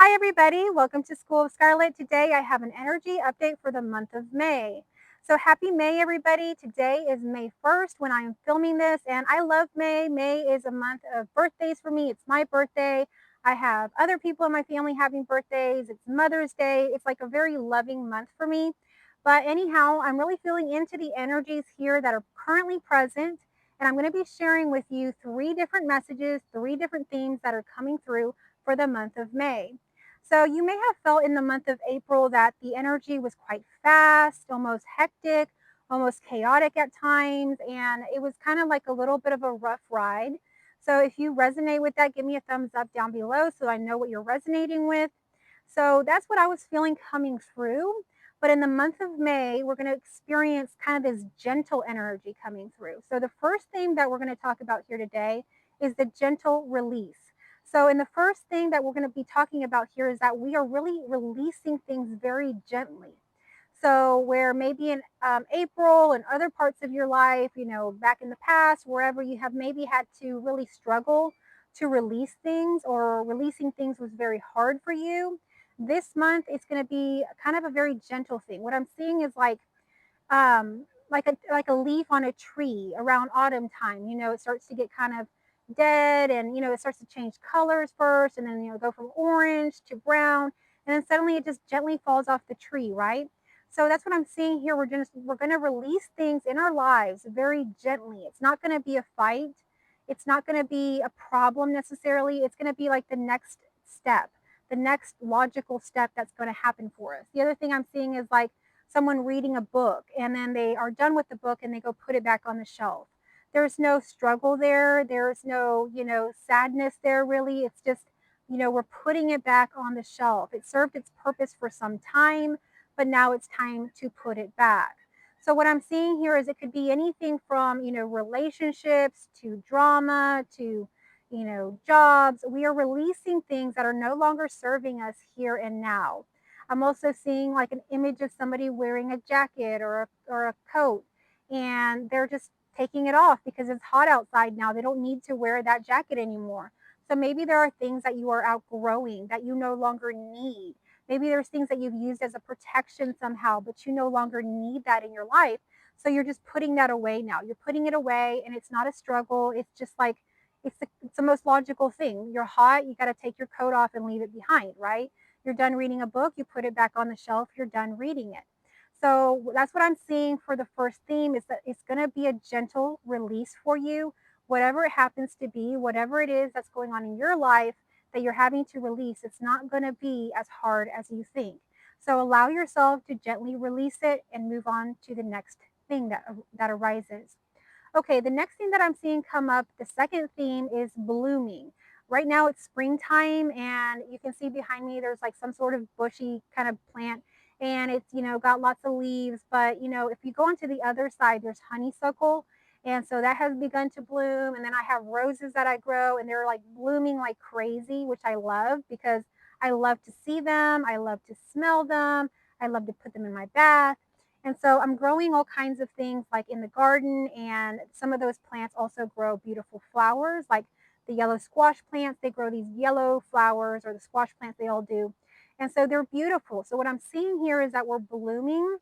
Hi, everybody. Welcome to School of Scarlet. Today I have an energy update for the month of May. So happy May, everybody. Today is May 1st when I am filming this, and I love May. May is a month of birthdays for me. It's my birthday. I have other people in my family having birthdays. It's Mother's Day. It's like a very loving month for me. But anyhow, I'm really feeling into the energies here that are currently present, and I'm going to be sharing with you three different messages, three different themes that are coming through for the month of May. So you may have felt in the month of April that the energy was quite fast, almost hectic, almost chaotic at times, and it was kind of like a little bit of a rough ride. So if you resonate with that, give me a thumbs up down below so I know what you're resonating with. So that's what I was feeling coming through. But in the month of May, we're going to experience kind of this gentle energy coming through. So the first thing that we're going to talk about here today is the gentle release. So, in the first thing that we're going to be talking about here is that we are really releasing things very gently. So, where maybe in April and other parts of your life, back in the past, wherever you have maybe had to really struggle to release things or releasing things was very hard for you, this month it's going to be kind of a very gentle thing. What I'm seeing is like a leaf on a tree around autumn time. It starts to get kind of dead, and it starts to change colors first, and then go from orange to brown, and then suddenly it just gently falls off the tree, right? So that's what I'm seeing here. We're going to release things in our lives very gently. It's not going to be a fight. It's not going to be a problem necessarily. It's going to be like the next step, the next logical step that's going to happen for us. The other thing I'm seeing is like someone reading a book and then they are done with the book and they go put it back on the shelf. There's no struggle there. There's no, sadness there really. It's just, we're putting it back on the shelf. It served its purpose for some time, but now it's time to put it back. So what I'm seeing here is it could be anything from, relationships to drama to, jobs. We are releasing things that are no longer serving us here and now. I'm also seeing like an image of somebody wearing a jacket or a coat, and they're just taking it off because it's hot outside now. They don't need to wear that jacket anymore. So maybe there are things that you are outgrowing that you no longer need. Maybe there's things that you've used as a protection somehow, but you no longer need that in your life. So you're just putting that away now. You're putting it away, and it's not a struggle. It's just like it's the most logical thing. You're hot, you got to take your coat off and leave it behind, right? You're done reading a book, you put it back on the shelf, you're done reading it. So that's what I'm seeing for the first theme is that it's going to be a gentle release for you, whatever it happens to be, whatever it is that's going on in your life that you're having to release. It's not going to be as hard as you think. So allow yourself to gently release it and move on to the next thing that arises. Okay, the next thing that I'm seeing come up, the second theme is blooming. Right now it's springtime, and you can see behind me there's like some sort of bushy kind of plant, and it's, got lots of leaves. But, if you go onto the other side, there's honeysuckle. And so that has begun to bloom. And then I have roses that I grow, and they're like blooming like crazy, which I love because I love to see them. I love to smell them. I love to put them in my bath. And so I'm growing all kinds of things like in the garden, and some of those plants also grow beautiful flowers, like the yellow squash plants. They grow these yellow flowers, or the squash plants, they all do. And so they're beautiful. So what I'm seeing here is that we're blooming.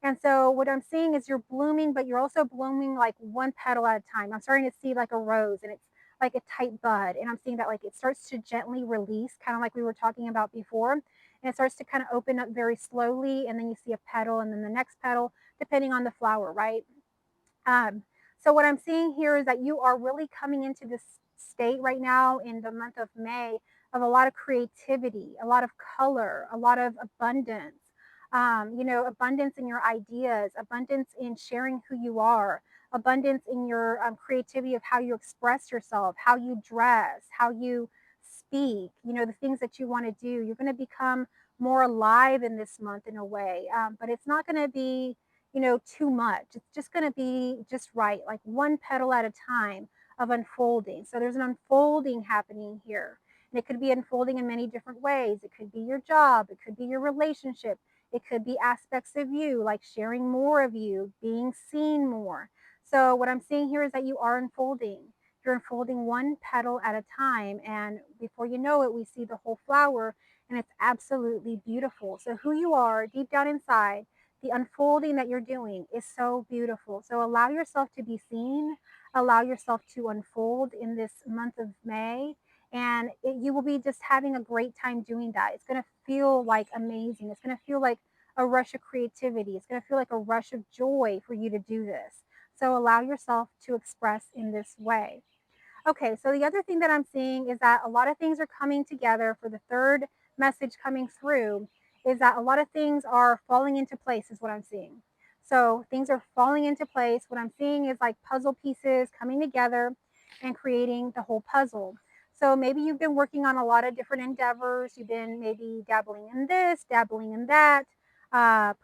And so what I'm seeing is you're blooming, but you're also blooming like one petal at a time. I'm starting to see like a rose, and it's like a tight bud. And I'm seeing that like it starts to gently release, kind of like we were talking about before, and it starts to kind of open up very slowly, and then you see a petal and then the next petal depending on the flower, right? So what I'm seeing here is that you are really coming into this state right now in the month of May of a lot of creativity, a lot of color, a lot of abundance. Abundance in your ideas, abundance in sharing who you are, abundance in your creativity of how you express yourself, how you dress, how you speak, the things that you want to do. You're going to become more alive in this month in a way, but it's not going to be too much. It's just going to be just right, like one petal at a time of unfolding. So there's an unfolding happening here. And it could be unfolding in many different ways. It could be your job, it could be your relationship, it could be aspects of you, like sharing more of you, being seen more. So what I'm seeing here is that you are unfolding. You're unfolding one petal at a time. And before you know it, we see the whole flower. and it's absolutely beautiful. So who you are deep down inside, the unfolding that you're doing is so beautiful. So allow yourself to be seen, allow yourself to unfold in this month of May, and you will be just having a great time doing that. It's going to feel like amazing. It's going to feel like a rush of creativity. It's going to feel like a rush of joy for you to do this. So allow yourself to express in this way. Okay, so the other thing that I'm seeing is that a lot of things are coming together for the third message coming through is that a lot of things are falling into place, is what I'm seeing. So things are falling into place. What I'm seeing is like puzzle pieces coming together and creating the whole puzzle. So maybe you've been working on a lot of different endeavors. You've been maybe dabbling in this, dabbling in that,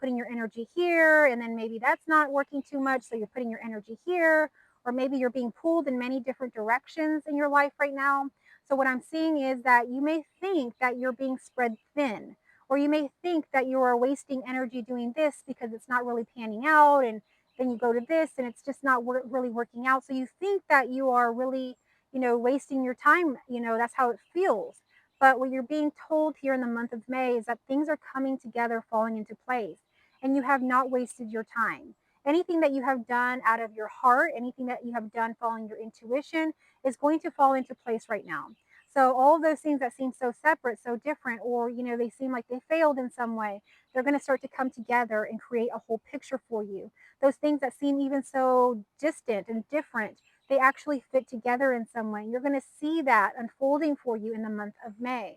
putting your energy here, and then maybe that's not working too much. So you're putting your energy here, or maybe you're being pulled in many different directions in your life right now. So, what I'm seeing is that you may think that you're being spread thin, or you may think that you are wasting energy doing this because it's not really panning out. And then you go to this and it's just not really working out. So, you think that you are really, wasting your time. That's how it feels. But what you're being told here in the month of May is that things are coming together, falling into place, and you have not wasted your time. Anything that you have done out of your heart, anything that you have done following your intuition is going to fall into place right now. So all of those things that seem so separate, so different, or they seem like they failed in some way, they're going to start to come together and create a whole picture for you. Those things that seem even so distant and different, they actually fit together in some way. You're going to see that unfolding for you in the month of May.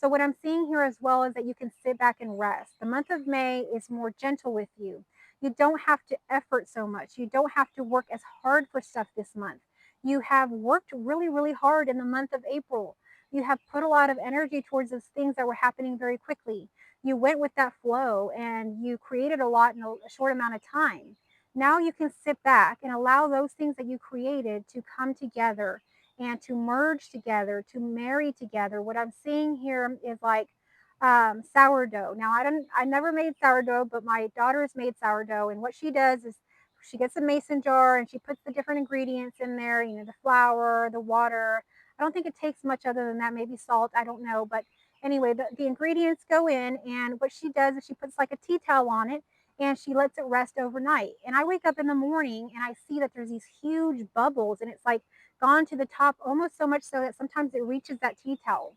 So what I'm seeing here as well is that you can sit back and rest. The month of May is more gentle with you. You don't have to effort so much. You don't have to work as hard for stuff this month. You have worked really, really hard in the month of April. You have put a lot of energy towards those things that were happening very quickly. You went with that flow and you created a lot in a short amount of time. Now you can sit back and allow those things that you created to come together and to merge together, to marry together. What I'm seeing here is like sourdough. Now I never made sourdough, but my daughter's made sourdough, and what she does is she gets a mason jar and she puts the different ingredients in there. The flour, the water. I don't think it takes much other than that. Maybe salt. I don't know, but anyway, the ingredients go in, and what she does is she puts like a tea towel on it. And she lets it rest overnight. And I wake up in the morning and I see that there's these huge bubbles, and it's like gone to the top almost so much so that sometimes it reaches that tea towel.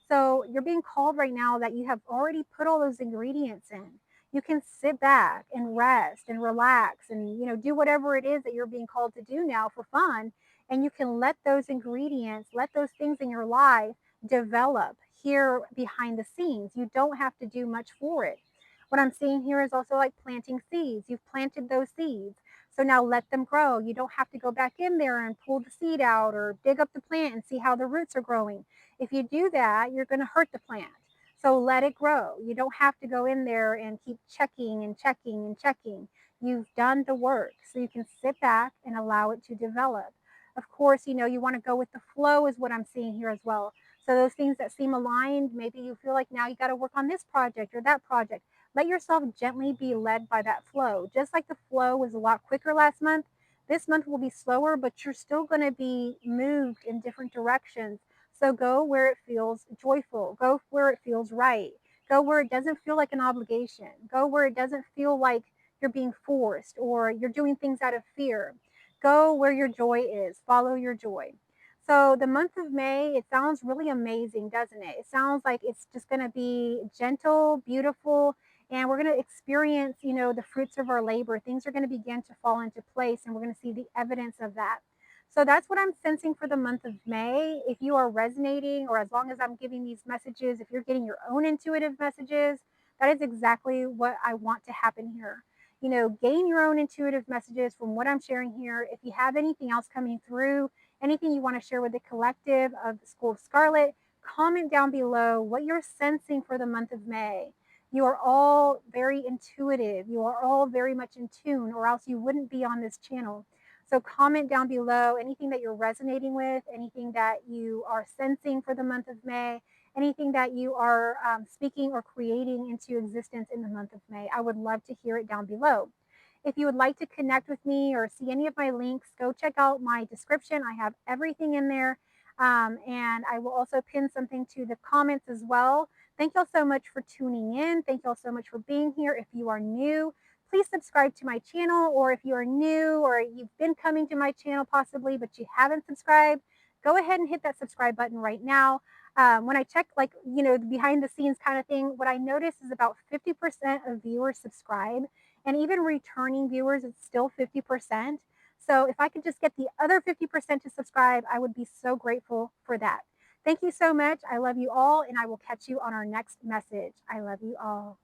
So you're being called right now that you have already put all those ingredients in. You can sit back and rest and relax and do whatever it is that you're being called to do now for fun, and you can let those ingredients, let those things in your life develop here behind the scenes. You don't have to do much for it. What I'm seeing here is also like planting seeds. You've planted those seeds. So now let them grow. You don't have to go back in there and pull the seed out or dig up the plant and see how the roots are growing. If you do that, you're going to hurt the plant. So let it grow. You don't have to go in there and keep checking and checking and checking. You've done the work. So you can sit back and allow it to develop. Of course, you want to go with the flow, is what I'm seeing here as well. So those things that seem aligned, maybe you feel like now you got to work on this project or that project. Let yourself gently be led by that flow. Just like the flow was a lot quicker last month, this month will be slower, but you're still going to be moved in different directions. So go where it feels joyful. Go where it feels right. Go where it doesn't feel like an obligation. Go where it doesn't feel like you're being forced or you're doing things out of fear. Go where your joy is. Follow your joy. So the month of May, it sounds really amazing, doesn't it? It sounds like it's just going to be gentle, beautiful, and we're going to experience, the fruits of our labor. Things are going to begin to fall into place, and we're going to see the evidence of that. So that's what I'm sensing for the month of May. If you are resonating, or as long as I'm giving these messages, if you're getting your own intuitive messages, that is exactly what I want to happen here. Gain your own intuitive messages from what I'm sharing here. If you have anything else coming through, anything you want to share with the collective of the School of Scarlet, comment down below what you're sensing for the month of May. You are all very intuitive. You are all very much in tune, or else you wouldn't be on this channel. So comment down below anything that you're resonating with, anything that you are sensing for the month of May, anything that you are speaking or creating into existence in the month of May. I would love to hear it down below. If you would like to connect with me or see any of my links, go check out my description. I have everything in there. And I will also pin something to the comments as well. Thank y'all so much for tuning in. Thank y'all so much for being here. If you are new, please subscribe to my channel, or if you are new or you've been coming to my channel possibly, but you haven't subscribed, go ahead and hit that subscribe button right now. When I check, like, the behind the scenes kind of thing, what I notice is about 50% of viewers subscribe, and even returning viewers, it's still 50%. So if I could just get the other 50% to subscribe, I would be so grateful for that. Thank you so much. I love you all, and I will catch you on our next message. I love you all.